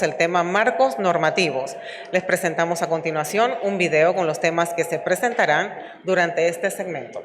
El tema marcos normativos. Les presentamos a continuación un video con los temas que se presentarán durante este segmento.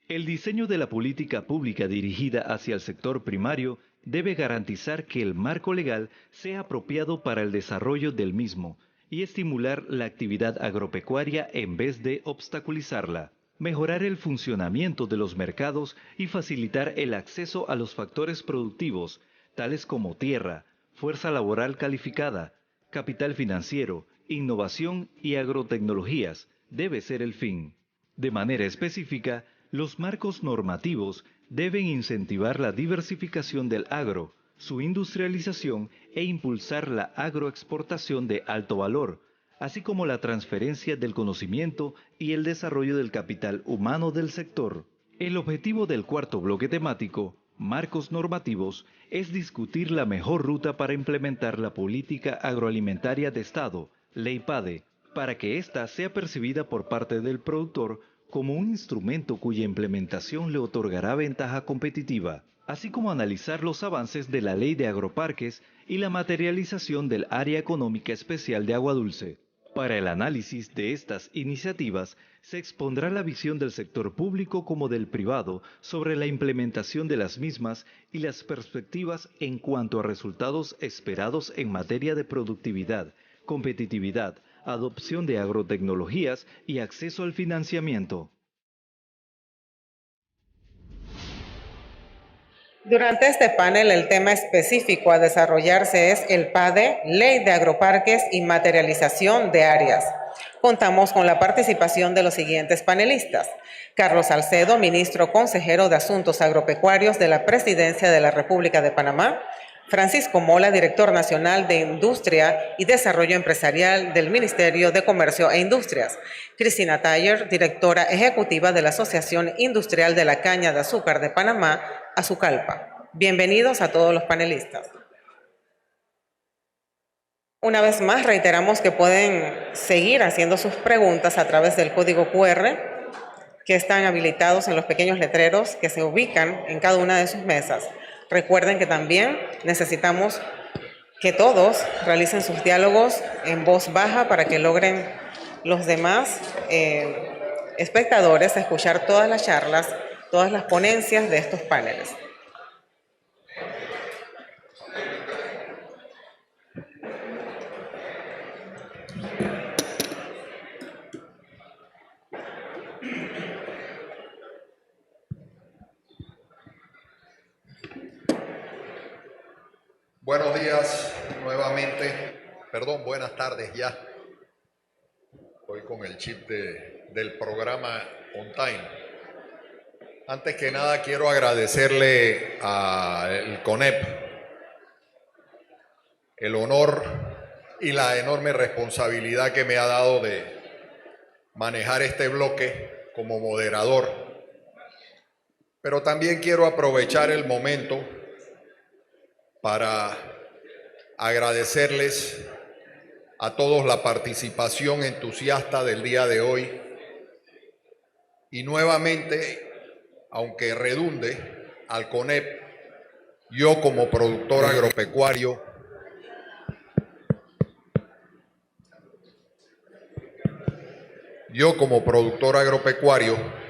El diseño de la política pública dirigida hacia el sector primario debe garantizar que el marco legal sea apropiado para el desarrollo del mismo y estimular la actividad agropecuaria en vez de obstaculizarla, mejorar el funcionamiento de los mercados y facilitar el acceso a los factores productivos, tales como tierra, fuerza laboral calificada, capital financiero, innovación y agrotecnologías, debe ser el fin. De manera específica, los marcos normativos deben incentivar la diversificación del agro, su industrialización e impulsar la agroexportación de alto valor, así como la transferencia del conocimiento y el desarrollo del capital humano del sector. El objetivo del cuarto bloque temático, Marcos normativos, es discutir la mejor ruta para implementar la política agroalimentaria de Estado, Ley PADE, para que ésta sea percibida por parte del productor como un instrumento cuya implementación le otorgará ventaja competitiva, así como analizar los avances de la Ley de Agroparques y la materialización del Área Económica Especial de Agua Dulce. Para el análisis de estas iniciativas, se expondrá la visión del sector público como del privado sobre la implementación de las mismas y las perspectivas en cuanto a resultados esperados en materia de productividad, competitividad, adopción de agrotecnologías y acceso al financiamiento. Durante este panel, el tema específico a desarrollarse es el PADE, Ley de Agroparques y Materialización de Áreas. Contamos con la participación de los siguientes panelistas: Carlos Salcedo, ministro consejero de Asuntos Agropecuarios de la Presidencia de la República de Panamá; Francisco Mola, director nacional de Industria y Desarrollo Empresarial del Ministerio de Comercio e Industrias; Cristina Taller, directora ejecutiva de la Asociación Industrial de la Caña de Azúcar de Panamá, Azucalpa. Bienvenidos a todos los panelistas. Una vez más, reiteramos que pueden seguir haciendo sus preguntas a través del código QR que están habilitados en los pequeños letreros que se ubican en cada una de sus mesas. Recuerden que también necesitamos que todos realicen sus diálogos en voz baja para que logren los demás espectadores escuchar todas las charlas, todas las ponencias de estos paneles. Buenos días nuevamente, buenas tardes ya. Hoy con el chip del programa On Time. Antes que nada quiero agradecerle al CONEP el honor y la enorme responsabilidad que me ha dado de manejar este bloque como moderador. Pero también quiero aprovechar el momento para agradecerles a todos la participación entusiasta del día de hoy y nuevamente, aunque redunde, al CONEP, yo como productor agropecuario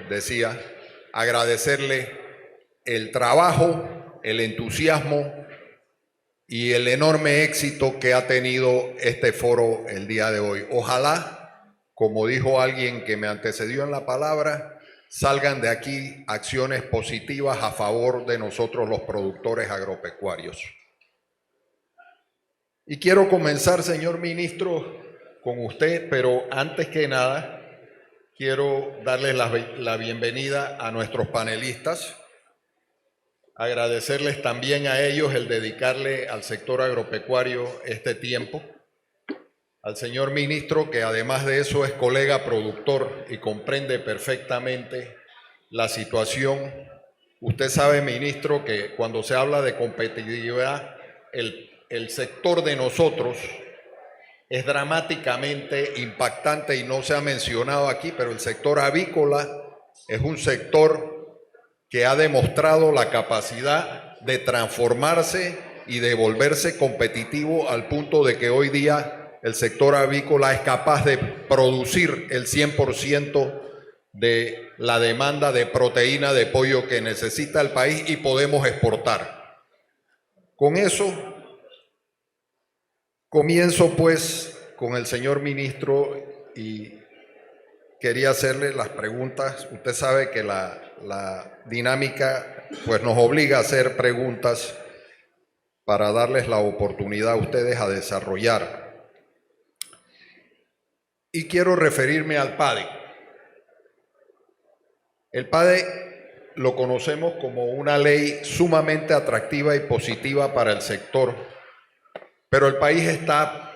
decía, agradecerle el trabajo, el entusiasmo y el enorme éxito que ha tenido este foro el día de hoy. Ojalá, como dijo alguien que me antecedió en la palabra, salgan de aquí acciones positivas a favor de nosotros los productores agropecuarios. Y quiero comenzar, señor ministro, con usted, pero antes que nada, quiero darles la bienvenida a nuestros panelistas. Agradecerles también a ellos el dedicarle al sector agropecuario este tiempo. Al señor ministro, que además de eso es colega productor y comprende perfectamente la situación. Usted sabe, ministro, que cuando se habla de competitividad, el sector de nosotros es dramáticamente impactante y no se ha mencionado aquí, pero el sector avícola es un sector que ha demostrado la capacidad de transformarse y de volverse competitivo al punto de que hoy día el sector avícola es capaz de producir el 100% de la demanda de proteína de pollo que necesita el país y podemos exportar. Con eso comienzo pues con el señor ministro y quería hacerle las preguntas. Usted sabe que la dinámica pues nos obliga a hacer preguntas para darles la oportunidad a ustedes a desarrollar. Y quiero referirme al PADE. El PADE lo conocemos como una ley sumamente atractiva y positiva para el sector, pero el país está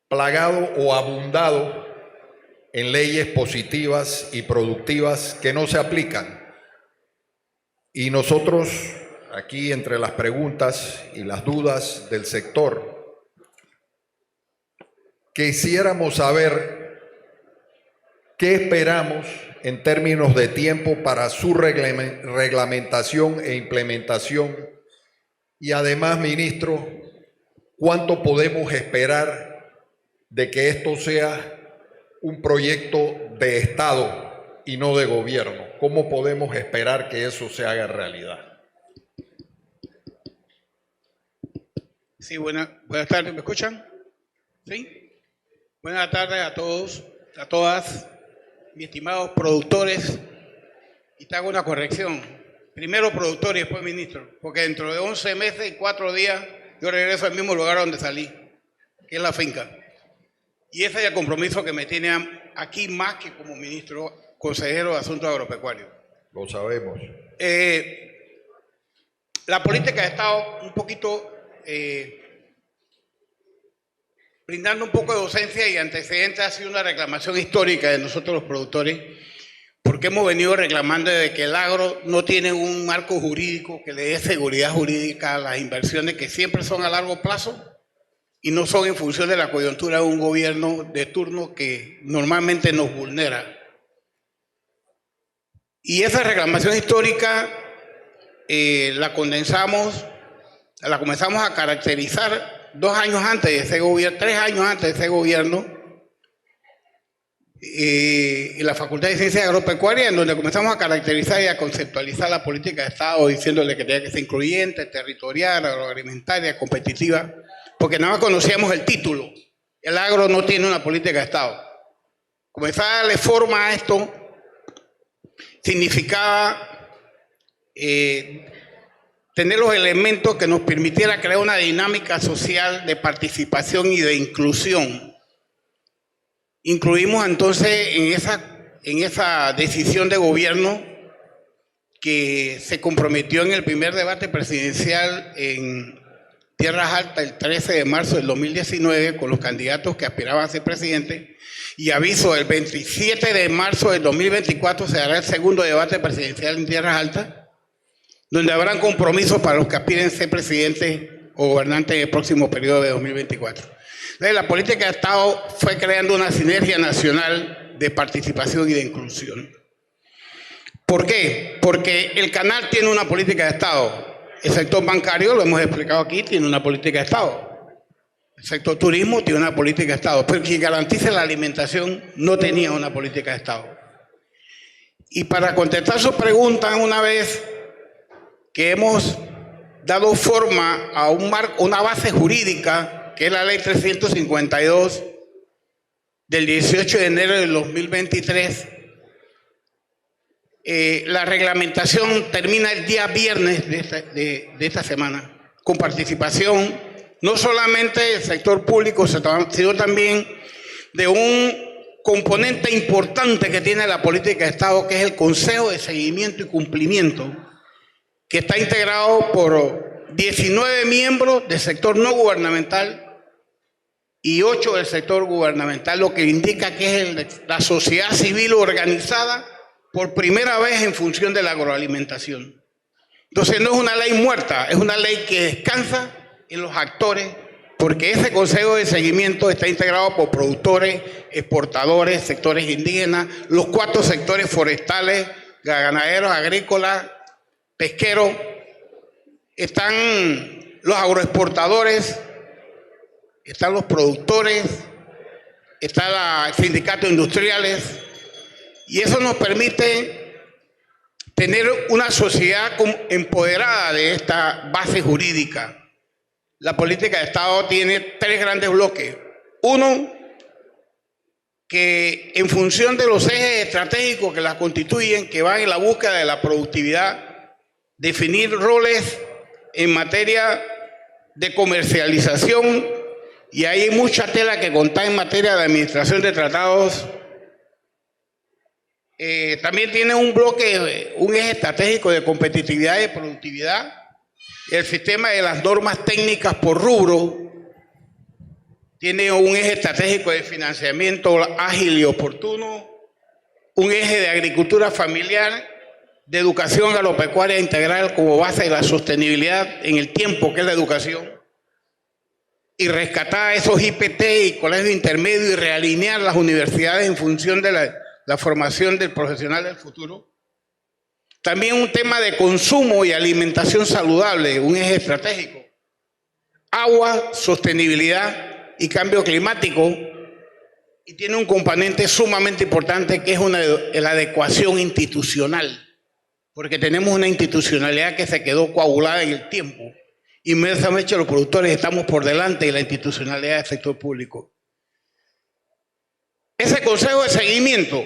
plagado o abundado en leyes positivas y productivas que no se aplican. Y nosotros, aquí entre las preguntas y las dudas del sector, quisiéramos saber qué esperamos en términos de tiempo para su reglamentación e implementación. Y además, ministro, ¿cuánto podemos esperar de que esto sea un proyecto de Estado y no de gobierno? ¿Cómo podemos esperar que eso se haga realidad? Sí, buenas tardes, ¿me escuchan? ¿Sí? Buenas tardes a todos, a todas, mis estimados productores. Y te hago una corrección. Primero productor y después ministro, porque dentro de 11 meses y 4 días yo regreso al mismo lugar donde salí, que es la finca. Y ese es el compromiso que me tiene aquí más que como ministro consejero de Asuntos Agropecuarios. Lo sabemos. La política de Estado un poquito brindando un poco de docencia y antecedentes ha sido una reclamación histórica de nosotros los productores, porque hemos venido reclamando de que el agro no tiene un marco jurídico que le dé seguridad jurídica a las inversiones que siempre son a largo plazo y no son en función de la coyuntura de un gobierno de turno que normalmente nos vulnera. Y esa reclamación histórica la comenzamos a caracterizar 2 años antes de ese gobierno, 3 años antes de ese gobierno, en la Facultad de Ciencias Agropecuarias, en donde comenzamos a caracterizar y a conceptualizar la política de Estado, diciéndole que tenía que ser incluyente, territorial, agroalimentaria, competitiva, porque nada más conocíamos el título. El agro no tiene una política de Estado. Comenzar a darle forma a esto significaba tener los elementos que nos permitiera crear una dinámica social de participación y de inclusión. Incluimos entonces en esa decisión de gobierno que se comprometió en el primer debate presidencial en Tierras Altas el 13 de marzo del 2019 con los candidatos que aspiraban a ser presidente, y aviso, el 27 de marzo del 2024 se hará el segundo debate presidencial en Tierras Altas, donde habrán compromisos para los que aspiren a ser presidentes o gobernantes en el próximo periodo de 2024. Entonces, la política de Estado fue creando una sinergia nacional de participación y de inclusión. ¿Por qué? Porque el canal tiene una política de Estado. El sector bancario, lo hemos explicado aquí, tiene una política de Estado. El sector turismo tiene una política de Estado. Pero quien garantice la alimentación no tenía una política de Estado. Y para contestar su pregunta, una vez que hemos dado forma a una base jurídica, que es la Ley 352 del 18 de enero del 2023, la reglamentación termina el día viernes de esta semana, con participación no solamente del sector público, sino también de un componente importante que tiene la política de Estado, que es el Consejo de Seguimiento y Cumplimiento, que está integrado por 19 miembros del sector no gubernamental y 8 del sector gubernamental, lo que indica que es la sociedad civil organizada por primera vez en función de la agroalimentación. Entonces no es una ley muerta, es una ley que descansa en los actores, porque ese consejo de seguimiento está integrado por productores, exportadores, sectores indígenas, los 4 sectores forestales, ganaderos, agrícolas, pesqueros, están los agroexportadores, están los productores, está el sindicato de industriales, y eso nos permite tener una sociedad empoderada de esta base jurídica. La política de Estado tiene tres grandes bloques. Uno, que en función de los ejes estratégicos que la constituyen, que van en la búsqueda de la productividad, definir roles en materia de comercialización, y hay mucha tela que contar en materia de administración de tratados. También tiene un bloque, un eje estratégico de competitividad y productividad, el sistema de las normas técnicas por rubro. Tiene un eje estratégico de financiamiento ágil y oportuno, un eje de agricultura familiar, de educación agropecuaria integral como base de la sostenibilidad en el tiempo, que es la educación, y rescatar esos IPT y colegios intermedios y realinear las universidades en función de la formación del profesional del futuro. También un tema de consumo y alimentación saludable, un eje estratégico. Agua, sostenibilidad y cambio climático, y tiene un componente sumamente importante que es la adecuación institucional, porque tenemos una institucionalidad que se quedó coagulada en el tiempo. Inmensamente los productores estamos por delante de la institucionalidad del sector público. Ese consejo de seguimiento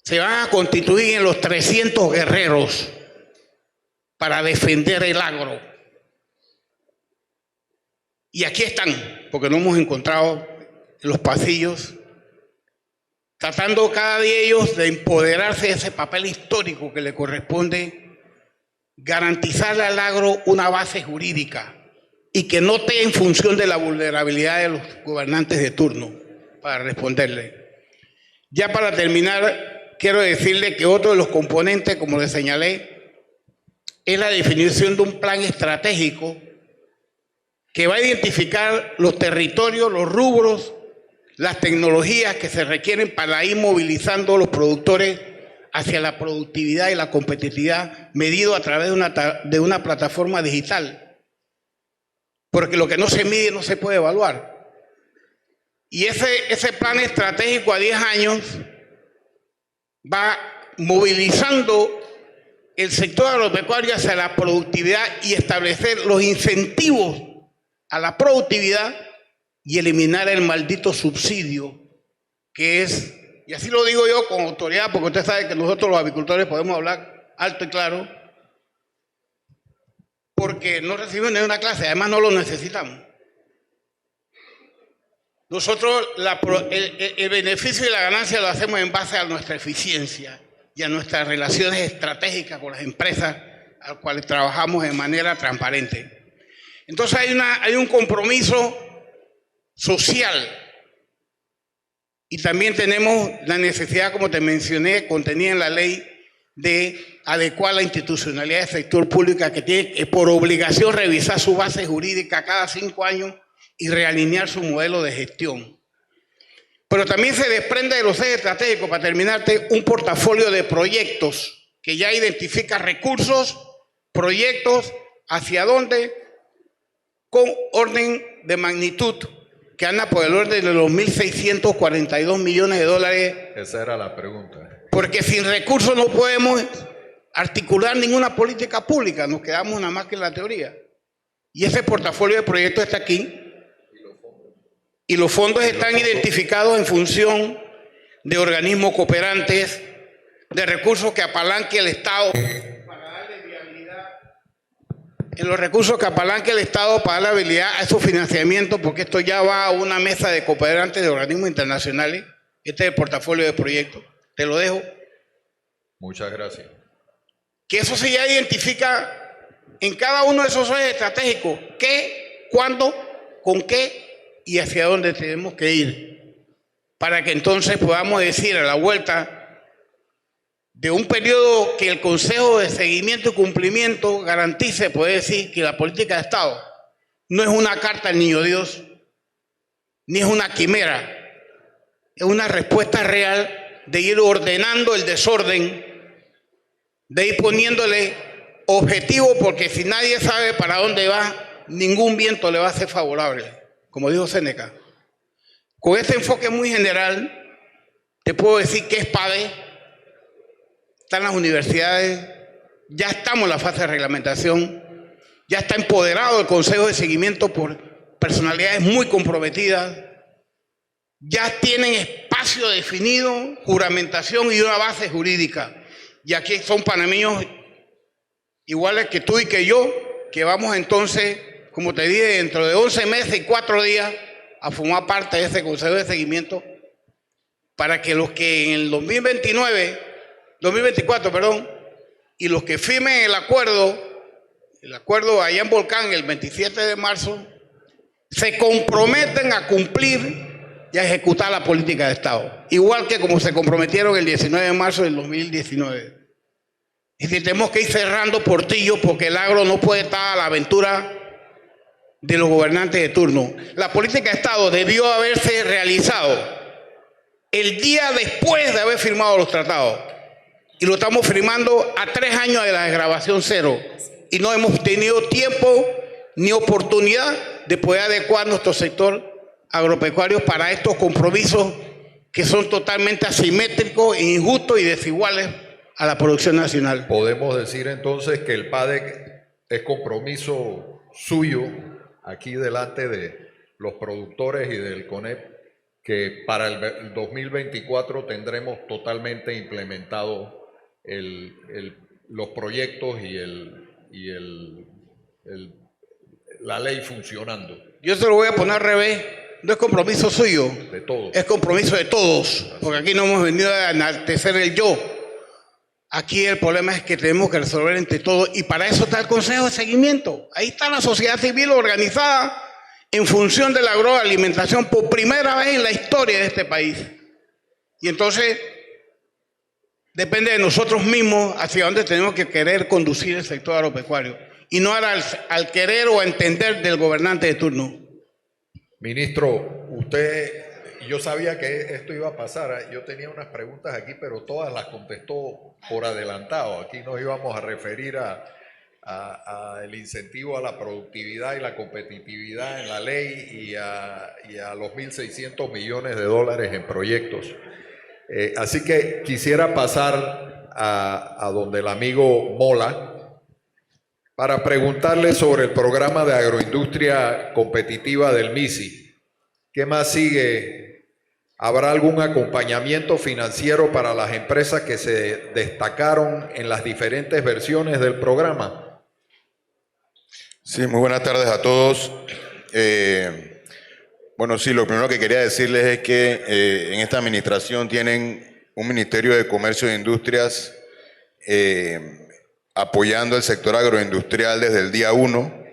se van a constituir en los 300 guerreros para defender el agro. Y aquí están, porque nos hemos encontrado en los pasillos, tratando cada día ellos de empoderarse de ese papel histórico que le corresponde garantizarle al agro una base jurídica y que no esté en función de la vulnerabilidad de los gobernantes de turno para responderle. Ya para terminar, quiero decirle que otro de los componentes, como les señalé, es la definición de un plan estratégico que va a identificar los territorios, los rubros, las tecnologías que se requieren para ir movilizando a los productores hacia la productividad y la competitividad, medido a través de una plataforma digital. Porque lo que no se mide no se puede evaluar. Y ese plan estratégico a 10 años va movilizando el sector agropecuario hacia la productividad y establecer los incentivos a la productividad y eliminar el maldito subsidio que es, y así lo digo yo con autoridad, porque usted sabe que nosotros los avicultores podemos hablar alto y claro, porque no recibimos ninguna clase, además no lo necesitamos. Nosotros el beneficio y la ganancia lo hacemos en base a nuestra eficiencia y a nuestras relaciones estratégicas con las empresas a las cuales trabajamos de manera transparente. Entonces hay un compromiso social y también tenemos la necesidad, como te mencioné, contenida en la ley, de adecuar la institucionalidad del sector público, que tiene por obligación revisar su base jurídica cada 5 años y realinear su modelo de gestión. Pero también se desprende de los ejes estratégicos, para terminarte, un portafolio de proyectos que ya identifica recursos, proyectos, hacia dónde, con orden de magnitud, que anda por el orden de los 1.642 millones de dólares. Esa era la pregunta. Porque sin recursos no podemos articular ninguna política pública, nos quedamos nada más que en la teoría. Y ese portafolio de proyectos está aquí. Y los fondos están identificados en función de organismos cooperantes, de recursos que apalanque el Estado para darle viabilidad. En los recursos que apalanque el Estado para darle habilidad a esos financiamientos, porque esto ya va a una mesa de cooperantes de organismos internacionales. Este es el portafolio de proyectos. Te lo dejo. Muchas gracias. Que eso se ya identifica en cada uno de esos ejes estratégicos. ¿Qué, cuándo, con qué y hacia dónde tenemos que ir? Para que entonces podamos decir a la vuelta de un periodo que el Consejo de Seguimiento y Cumplimiento garantice, poder decir que la política de Estado no es una carta al niño Dios, ni es una quimera, es una respuesta real de ir ordenando el desorden, de ir poniéndole objetivo, porque si nadie sabe para dónde va, ningún viento le va a ser favorable, como dijo Séneca. Con este enfoque muy general, te puedo decir que es PADE, están las universidades, ya estamos en la fase de reglamentación, ya está empoderado el Consejo de Seguimiento por personalidades muy comprometidas, ya tienen espacio definido, juramentación y una base jurídica. Y aquí son panameños iguales que tú y que yo, que vamos entonces, como te dije, dentro de 11 meses y 4 días a formar parte de ese Consejo de Seguimiento, para que los que en el 2024, y los que firmen el acuerdo allá en Volcán el 27 de marzo, se comprometen a cumplir y a ejecutar la política de Estado, igual que como se comprometieron el 19 de marzo del 2019. Y si tenemos que ir cerrando portillos porque el agro no puede estar a la aventura de los gobernantes de turno. La política de Estado debió haberse realizado el día después de haber firmado los tratados. Y lo estamos firmando a 3 años de la desgravación cero. Y no hemos tenido tiempo ni oportunidad de poder adecuar nuestro sector agropecuario para estos compromisos que son totalmente asimétricos, injustos y desiguales a la producción nacional. Podemos decir entonces que el PADE es compromiso suyo aquí delante de los productores y del CONEP, que para el 2024 tendremos totalmente implementado los proyectos y la ley funcionando. Yo se lo voy a poner al revés. No es compromiso suyo, De todos. es compromiso de todos, porque aquí no hemos venido a enaltecer el yo. Aquí el problema es que tenemos que resolver entre todos, y para eso está el Consejo de Seguimiento. Ahí está la sociedad civil organizada en función de la agroalimentación por primera vez en la historia de este país. Y entonces depende de nosotros mismos hacia dónde tenemos que querer conducir el sector agropecuario, y no al querer o a entender del gobernante de turno. Ministro, yo sabía que esto iba a pasar. Yo tenía unas preguntas aquí, pero todas las contestó por adelantado. Aquí nos íbamos a referir al incentivo a la productividad y la competitividad en la ley y a los 1.600 millones de dólares en proyectos. Así que quisiera pasar a donde el amigo Mola para preguntarle sobre el programa de agroindustria competitiva del MISI. ¿Qué más sigue? ¿Habrá algún acompañamiento financiero para las empresas que se destacaron en las diferentes versiones del programa? Sí, muy buenas tardes a todos. Bueno, sí, lo primero que quería decirles es que en esta administración tienen un Ministerio de Comercio e Industrias apoyando el sector agroindustrial desde el día 1.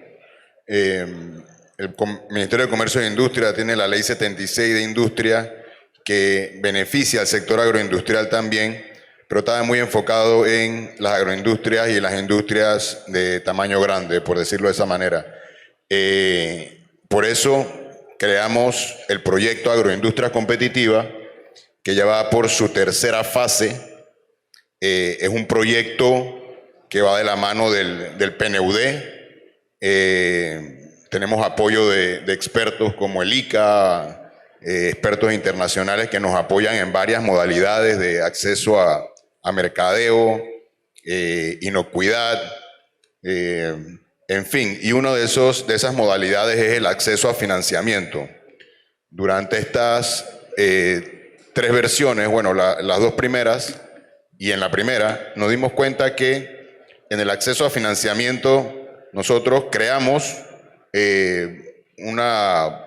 El Ministerio de Comercio e Industria tiene la Ley 76 de Industria que beneficia al sector agroindustrial también, pero está muy enfocado en las agroindustrias y las industrias de tamaño grande, por decirlo de esa manera. Por eso creamos el proyecto Agroindustria Competitiva, que ya va por su tercera fase. Es un proyecto que va de la mano del PNUD. Tenemos apoyo de expertos como el ICA, expertos internacionales que nos apoyan en varias modalidades de acceso a mercadeo, inocuidad, en fin. Y una de esas modalidades es el acceso a financiamiento. Durante estas 3 versiones, bueno, las 2 primeras y en la primera, nos dimos cuenta que en el acceso a financiamiento nosotros creamos una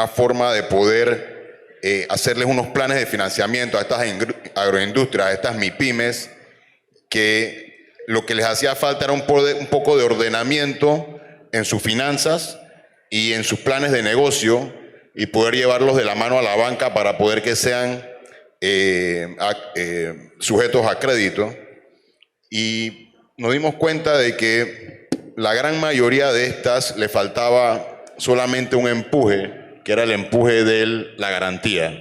forma de poder hacerles unos planes de financiamiento a estas agroindustrias, a estas MIPYMES, que lo que les hacía falta era un poco de ordenamiento en sus finanzas y en sus planes de negocio, y poder llevarlos de la mano a la banca para poder que sean sujetos a crédito. Y nos dimos cuenta de que la gran mayoría de estas le faltaba solamente un empuje, que era el empuje de la garantía,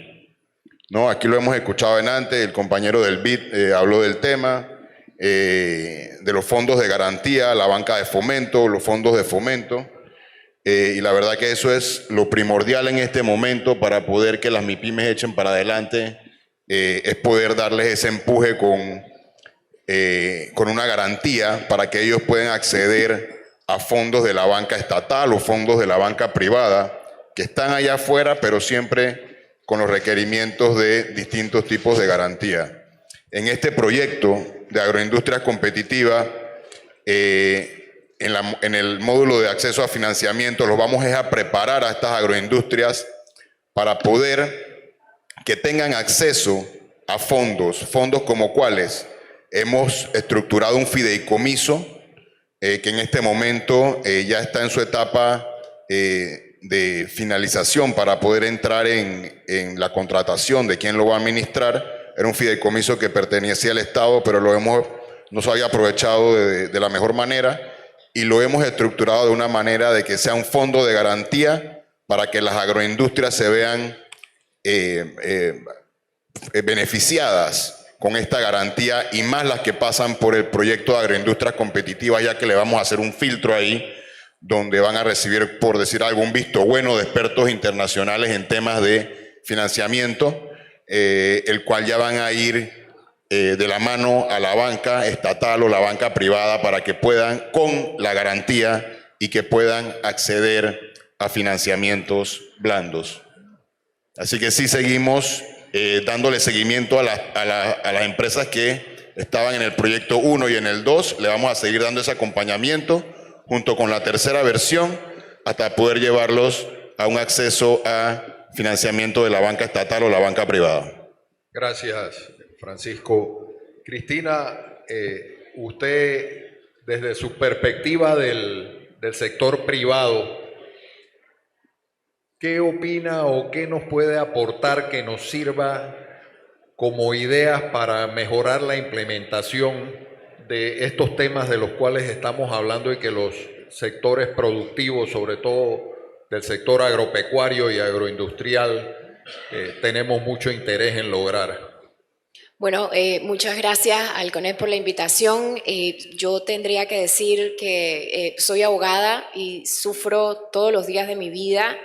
¿no? Aquí lo hemos escuchado en antes, el compañero del BID habló del tema, de los fondos de garantía, la banca de fomento, los fondos de fomento. Y la verdad que eso es lo primordial en este momento para poder que las MIPYMES echen para adelante, es poder darles ese empuje con una garantía para que ellos puedan acceder a fondos de la banca estatal o fondos de la banca privada que están allá afuera, pero siempre con los requerimientos de distintos tipos de garantía. En este proyecto de agroindustria competitiva, en el módulo de acceso a financiamiento, los vamos a preparar a estas agroindustrias para poder que tengan acceso a fondos como cuáles. Hemos estructurado un fideicomiso que en este momento ya está en su etapa de finalización para poder entrar en la contratación de quién lo va a administrar. Era un fideicomiso que pertenecía al Estado, pero no se había aprovechado de la mejor manera, y lo hemos estructurado de una manera de que sea un fondo de garantía para que las agroindustrias se vean beneficiadas con esta garantía, y más las que pasan por el proyecto de agroindustrias competitivas, ya que le vamos a hacer un filtro ahí donde van a recibir, por decir algo, un visto bueno de expertos internacionales en temas de financiamiento, el cual ya van a ir de la mano a la banca estatal o la banca privada para que puedan, con la garantía, y que puedan acceder a financiamientos blandos. Así que sí seguimos dándole seguimiento a las empresas que estaban en el proyecto 1 y en el 2. Le vamos a seguir dando ese acompañamiento junto con la tercera versión hasta poder llevarlos a un acceso a financiamiento de la banca estatal o la banca privada. Gracias, Francisco. Cristina, usted desde su perspectiva del sector privado, ¿qué opina o qué nos puede aportar que nos sirva como ideas para mejorar la implementación de estos temas de los cuales estamos hablando y que los sectores productivos, sobre todo del sector agropecuario y agroindustrial, tenemos mucho interés en lograr? Bueno, muchas gracias al CONEP por la invitación. Yo tendría que decir que soy abogada y sufro todos los días de mi vida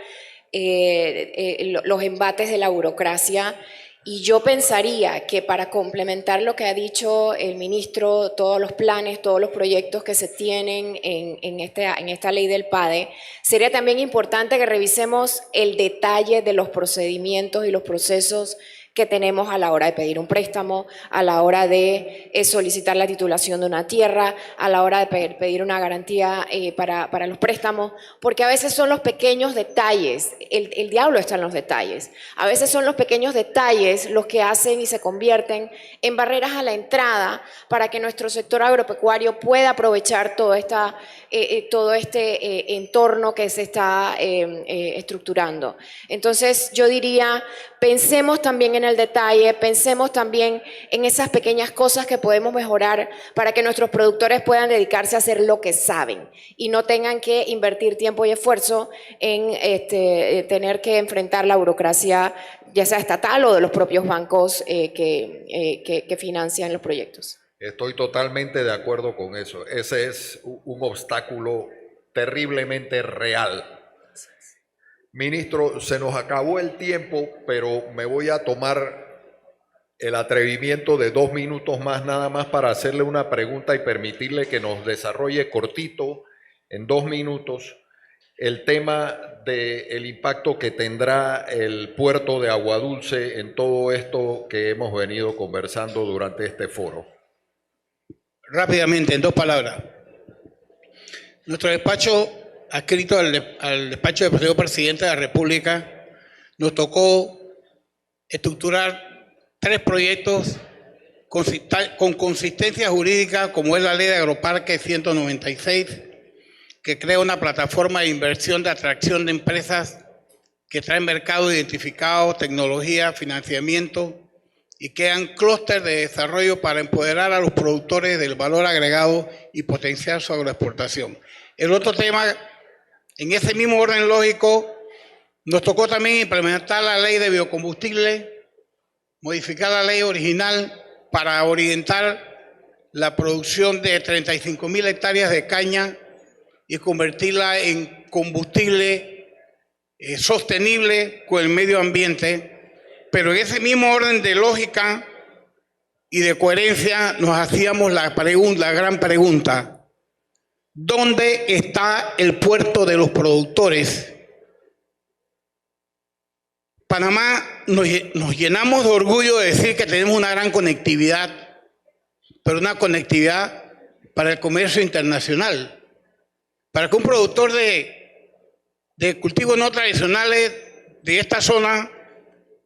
los embates de la burocracia, y yo pensaría que para complementar lo que ha dicho el ministro, todos los planes, todos los proyectos que se tienen en esta ley del PADE, sería también importante que revisemos el detalle de los procedimientos y los procesos que tenemos a la hora de pedir un préstamo, a la hora de solicitar la titulación de una tierra, a la hora de pedir una garantía para los préstamos, porque a veces son los pequeños detalles, el diablo está en los detalles, a veces son los pequeños detalles los que hacen y se convierten en barreras a la entrada para que nuestro sector agropecuario pueda aprovechar todo este entorno que se está estructurando. Entonces yo diría, pensemos también en el detalle, pensemos también en esas pequeñas cosas que podemos mejorar para que nuestros productores puedan dedicarse a hacer lo que saben y no tengan que invertir tiempo y esfuerzo en tener que enfrentar la burocracia, ya sea estatal o de los propios bancos que financian los proyectos. Estoy totalmente de acuerdo con eso. Ese es un obstáculo terriblemente real. Ministro, se nos acabó el tiempo, pero me voy a tomar el atrevimiento de 2 minutos más, nada más para hacerle una pregunta y permitirle que nos desarrolle cortito, en 2 minutos, el tema del impacto que tendrá el puerto de Aguadulce en todo esto que hemos venido conversando durante este foro. Rápidamente, en 2 palabras. Nuestro despacho, adscrito al despacho del señor presidente de la República, nos tocó estructurar 3 proyectos con consistencia jurídica, como es la Ley de Agroparques 196, que crea una plataforma de inversión de atracción de empresas que traen mercado identificado, tecnología, financiamiento, y crean clústeres de desarrollo para empoderar a los productores del valor agregado y potenciar su agroexportación. El otro tema, en ese mismo orden lógico, nos tocó también implementar la ley de biocombustible, modificar la ley original para orientar la producción de 35.000 hectáreas de caña y convertirla en combustible sostenible con el medio ambiente. Pero en ese mismo orden de lógica y de coherencia nos hacíamos la gran pregunta: ¿dónde está el puerto de los productores? Panamá nos llenamos de orgullo de decir que tenemos una gran conectividad, pero una conectividad para el comercio internacional. Para que un productor de cultivos no tradicionales de esta zona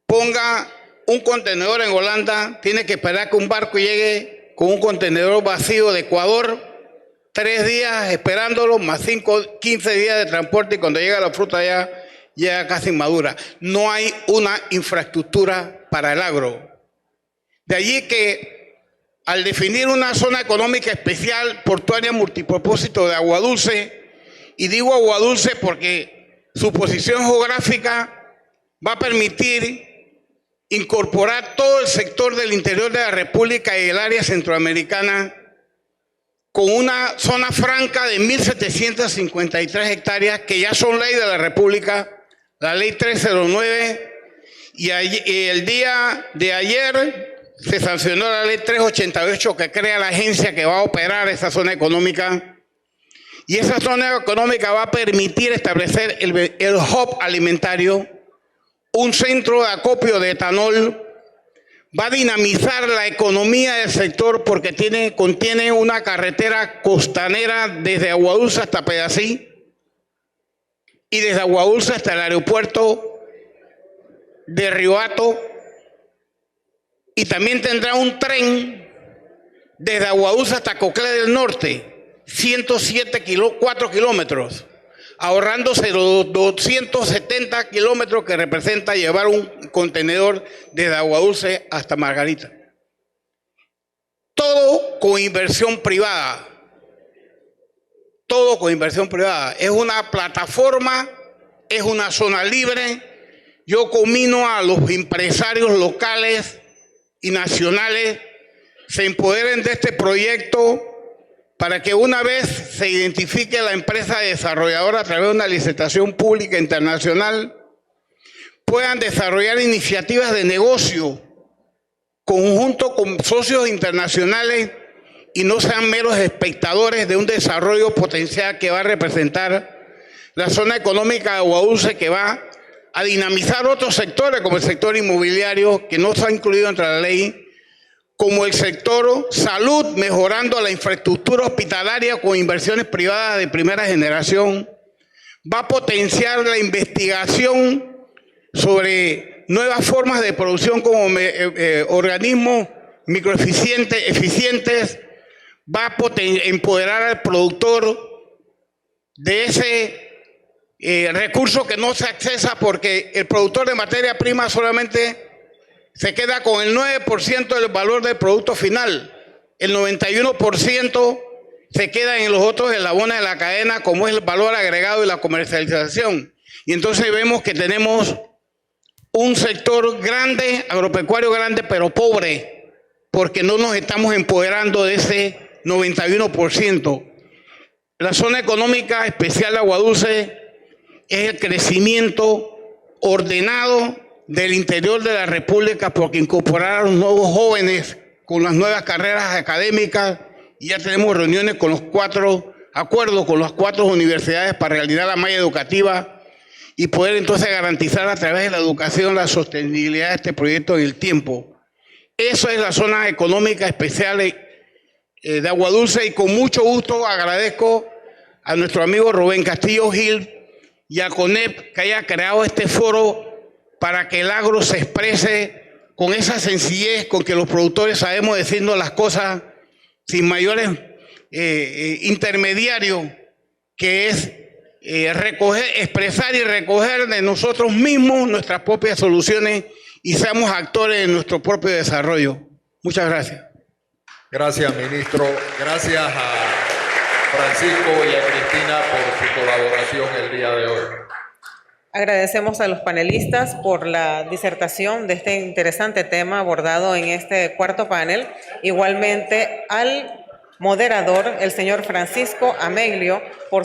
ponga un contenedor en Holanda, tiene que esperar que un barco llegue con un contenedor vacío de Ecuador, 3 días esperándolo, más 15 días de transporte, y cuando llega la fruta ya llega casi madura. No hay una infraestructura para el agro. De allí que al definir una zona económica especial portuaria multipropósito de Agua Dulce, y digo Agua Dulce porque su posición geográfica va a permitir incorporar todo el sector del interior de la República y el área centroamericana con una zona franca de 1.753 hectáreas que ya son ley de la República, la ley 309, y el día de ayer se sancionó la ley 388 que crea la agencia que va a operar esa zona económica, y esa zona económica va a permitir establecer el hub alimentario, un centro de acopio de etanol, va a dinamizar la economía del sector porque contiene una carretera costanera desde Agua Dulce hasta Pedací y desde Agua Dulce hasta el aeropuerto de Río Hato, y también tendrá un tren desde Agua Dulce hasta Coclé del Norte, 4 kilómetros, ahorrándose los 270 kilómetros que representa llevar un contenedor desde Agua Dulce hasta Margarita. Todo con inversión privada. Todo con inversión privada. Es una plataforma, es una zona libre. Yo conmino a los empresarios locales y nacionales se empoderen de este proyecto para que una vez se identifique la empresa desarrolladora a través de una licitación pública internacional, puedan desarrollar iniciativas de negocio conjunto con socios internacionales y no sean meros espectadores de un desarrollo potencial que va a representar la zona económica de Agua Dulce, que va a dinamizar otros sectores como el sector inmobiliario, que no está incluido entre la ley, como el sector salud, mejorando la infraestructura hospitalaria con inversiones privadas de primera generación. Va a potenciar la investigación sobre nuevas formas de producción como organismos eficientes. Va a empoderar al productor de ese recurso que no se accesa, porque el productor de materia prima solamente se queda con el 9% del valor del producto final. El 91% se queda en los otros eslabones de la cadena, como es el valor agregado y la comercialización. Y entonces vemos que tenemos un sector grande, agropecuario grande, pero pobre, porque no nos estamos empoderando de ese 91%. La zona económica especial de Agua Dulce es el crecimiento ordenado del interior de la República, porque incorporaron nuevos jóvenes con las nuevas carreras académicas, y ya tenemos reuniones con acuerdos con las 4 universidades para realizar la malla educativa y poder entonces garantizar a través de la educación la sostenibilidad de este proyecto en el tiempo. Eso es la zona económica especial de Agua Dulce, y con mucho gusto agradezco a nuestro amigo Rubén Castillo Gil y a CONEP que haya creado este foro para que el agro se exprese con esa sencillez con que los productores sabemos decirnos las cosas sin mayores intermediarios, que es expresar y recoger de nosotros mismos nuestras propias soluciones y seamos actores de nuestro propio desarrollo. Muchas gracias. Gracias, ministro. Gracias a Francisco y a Cristina por su colaboración el día de hoy. Agradecemos a los panelistas por la disertación de este interesante tema abordado en este cuarto panel. Igualmente al moderador, el señor Francisco Ameglio, por su